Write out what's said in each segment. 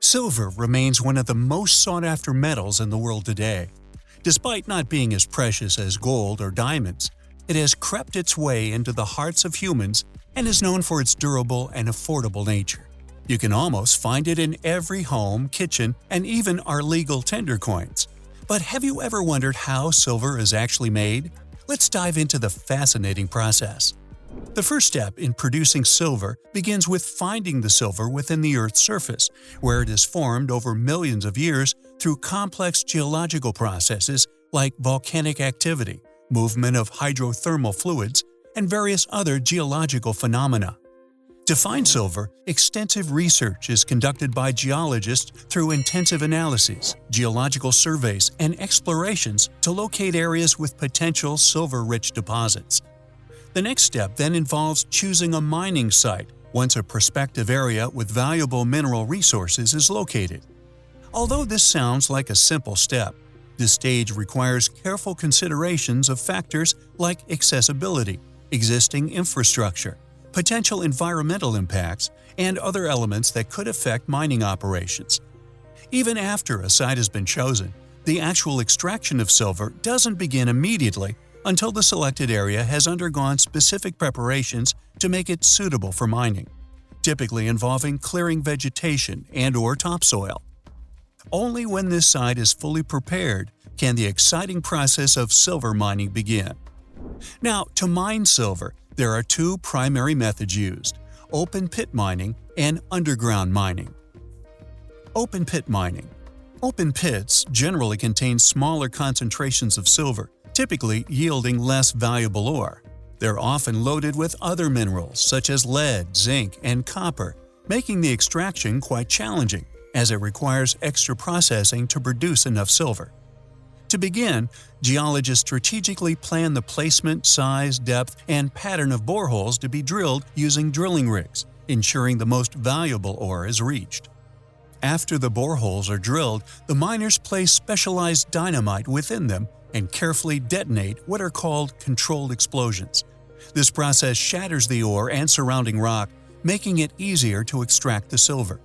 Silver remains one of the most sought-after metals in the world today. Despite not being as precious as gold or diamonds, it has crept its way into the hearts of humans and is known for its durable and affordable nature. You can almost find it in every home, kitchen, and even our legal tender coins. But have you ever wondered how silver is actually made? Let's dive into the fascinating process. The first step in producing silver begins with finding the silver within the Earth's surface, where it is formed over millions of years through complex geological processes like volcanic activity, movement of hydrothermal fluids, and various other geological phenomena. To find silver, extensive research is conducted by geologists through intensive analyses, geological surveys, and explorations to locate areas with potential silver-rich deposits. The next step then involves choosing a mining site once a prospective area with valuable mineral resources is located. Although this sounds like a simple step, this stage requires careful considerations of factors like accessibility, existing infrastructure, potential environmental impacts, and other elements that could affect mining operations. Even after a site has been chosen, the actual extraction of silver doesn't begin immediately until the selected area has undergone specific preparations to make it suitable for mining, typically involving clearing vegetation and/or topsoil. Only when this site is fully prepared can the exciting process of silver mining begin. Now, to mine silver, there are two primary methods used: open pit mining and underground mining. Open pit mining. Open pits generally contain smaller concentrations of silver, typically yielding less valuable ore. They're often loaded with other minerals such as lead, zinc, and copper, making the extraction quite challenging, as it requires extra processing to produce enough silver. To begin, geologists strategically plan the placement, size, depth, and pattern of boreholes to be drilled using drilling rigs, ensuring the most valuable ore is reached. After the boreholes are drilled, the miners place specialized dynamite within them and carefully detonate what are called controlled explosions. This process shatters the ore and surrounding rock, making it easier to extract the silver.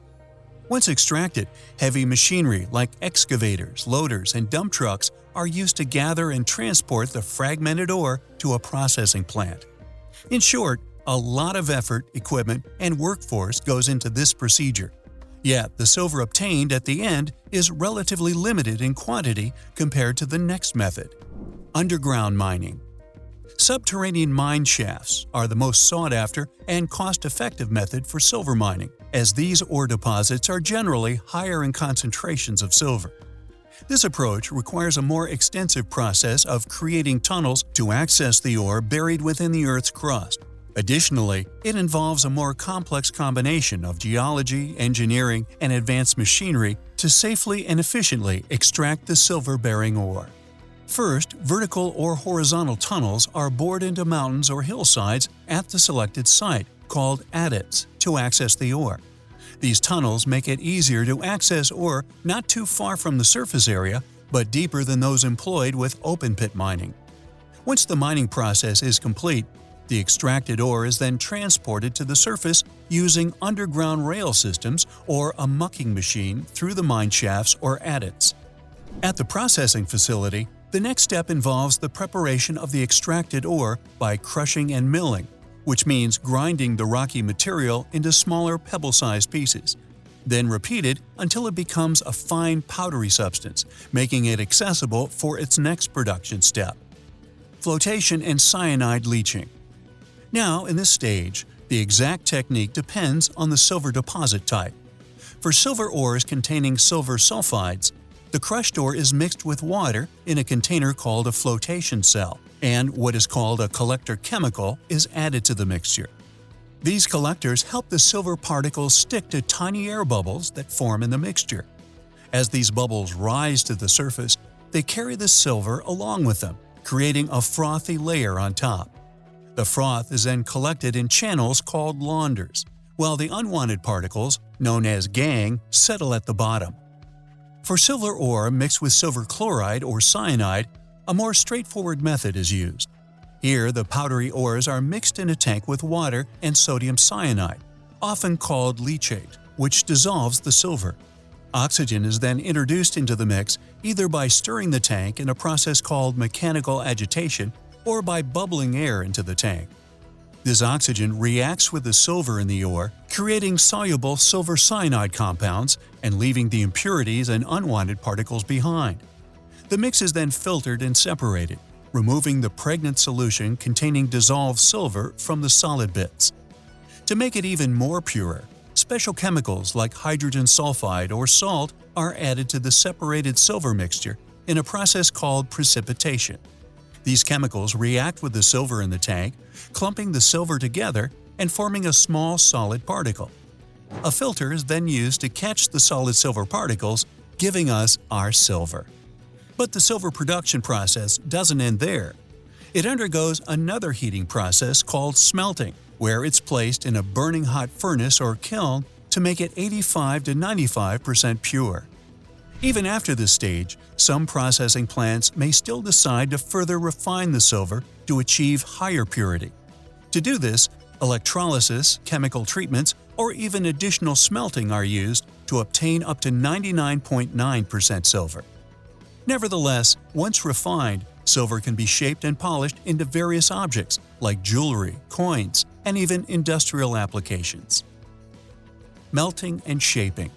Once extracted, heavy machinery like excavators, loaders, and dump trucks are used to gather and transport the fragmented ore to a processing plant. In short, a lot of effort, equipment, and workforce goes into this procedure. Yet, the silver obtained at the end is relatively limited in quantity compared to the next method: underground mining. Subterranean mine shafts are the most sought-after and cost-effective method for silver mining, as these ore deposits are generally higher in concentrations of silver. This approach requires a more extensive process of creating tunnels to access the ore buried within the Earth's crust. Additionally, it involves a more complex combination of geology, engineering, and advanced machinery to safely and efficiently extract the silver-bearing ore. First, vertical or horizontal tunnels are bored into mountains or hillsides at the selected site, called adits, to access the ore. These tunnels make it easier to access ore not too far from the surface area, but deeper than those employed with open-pit mining. Once the mining process is complete, the extracted ore is then transported to the surface using underground rail systems or a mucking machine through the mine shafts or adits. At the processing facility, the next step involves the preparation of the extracted ore by crushing and milling, which means grinding the rocky material into smaller pebble-sized pieces, then repeated until it becomes a fine powdery substance, making it accessible for its next production step: flotation and cyanide leaching. Now, in this stage, the exact technique depends on the silver deposit type. For silver ores containing silver sulfides, the crushed ore is mixed with water in a container called a flotation cell, and what is called a collector chemical is added to the mixture. These collectors help the silver particles stick to tiny air bubbles that form in the mixture. As these bubbles rise to the surface, they carry the silver along with them, creating a frothy layer on top. The froth is then collected in channels called launders, while the unwanted particles, known as gangue, settle at the bottom. For silver ore mixed with silver chloride or cyanide, a more straightforward method is used. Here, the powdery ores are mixed in a tank with water and sodium cyanide, often called leachate, which dissolves the silver. Oxygen is then introduced into the mix either by stirring the tank in a process called mechanical agitation or by bubbling air into the tank. This oxygen reacts with the silver in the ore, creating soluble silver cyanide compounds and leaving the impurities and unwanted particles behind. The mix is then filtered and separated, removing the pregnant solution containing dissolved silver from the solid bits. To make it even more pure, special chemicals like hydrogen sulfide or salt are added to the separated silver mixture in a process called precipitation. These chemicals react with the silver in the tank, clumping the silver together and forming a small solid particle. A filter is then used to catch the solid silver particles, giving us our silver. But the silver production process doesn't end there. It undergoes another heating process called smelting, where it's placed in a burning hot furnace or kiln to make it 85 to 95% pure. Even after this stage, some processing plants may still decide to further refine the silver to achieve higher purity. To do this, electrolysis, chemical treatments, or even additional smelting are used to obtain up to 99.9% silver. Nevertheless, once refined, silver can be shaped and polished into various objects like jewelry, coins, and even industrial applications. Melting and shaping.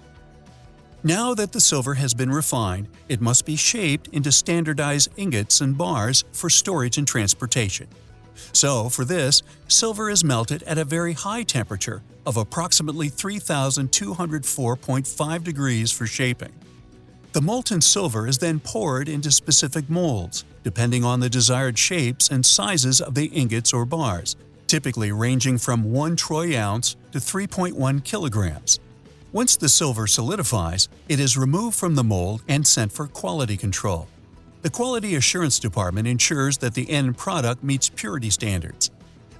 Now that the silver has been refined, it must be shaped into standardized ingots and bars for storage and transportation. So, for this, silver is melted at a very high temperature of approximately 3,204.5 degrees for shaping. The molten silver is then poured into specific molds, depending on the desired shapes and sizes of the ingots or bars, typically ranging from 1 troy ounce to 3.1 kilograms. Once the silver solidifies, it is removed from the mold and sent for quality control. The Quality Assurance Department ensures that the end product meets purity standards.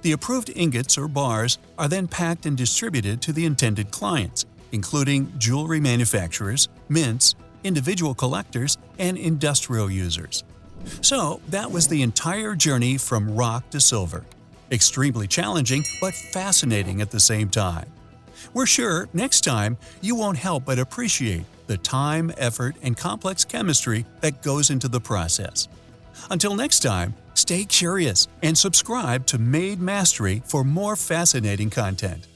The approved ingots or bars are then packed and distributed to the intended clients, including jewelry manufacturers, mints, individual collectors, and industrial users. So, that was the entire journey from rock to silver. Extremely challenging, but fascinating at the same time. We're sure next time you won't help but appreciate the time, effort, and complex chemistry that goes into the process. Until next time, stay curious and subscribe to Made Mastery for more fascinating content.